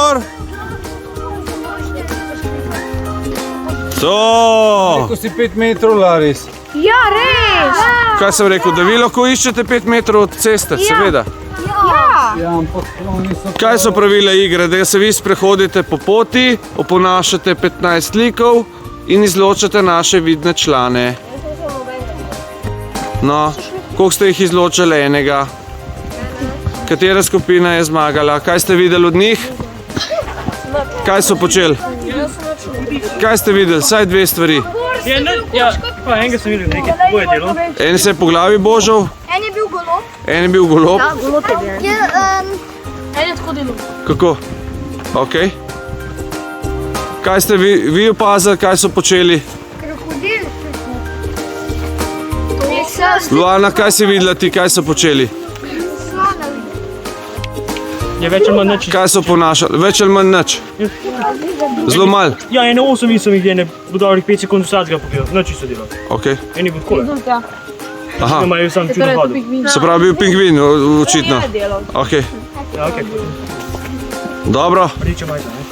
Gor! To! Ko si 5 metrov, Laris. Ja, res! Kaj sem rekel, da vi lahko iščete 5 metrov od ceste, seveda. Ja! Ja, ampak oni so... Kaj so pravila igre? Da se vi sprehodite po poti, oponašate 15 likov in izločate naše vidne člane. No, koliko ste jih izločili? Enega. Katera skupina je zmagala? Kaj ste videli od njih? Kaj so počeli? Kaj ste videli? Saj dve stvari. Ja, pa enega sem videl nekaj, boje delo. En se je po glavi božal, En je bil golob. en je bil golob. Golob je bil. En je tako delal. Kako? Ok. Kaj ste vi opazili, kaj so počeli? Krokodil. Luana, kaj si videla ti, kaj so počeli? Je več ali manj nič. Kaj so ponašali? Več ali manj nič? Zelo malo. Ja, ene 8 sem jih ene v dobrih 5 sekund vsakega pogledal, nič so delali. Ok. Eni bo takole. Aha. Imajo sam čudo hodil. Se pravi bil pingvin, očitno. Ok. Ja, okej. Dobro. Riče majta, ne?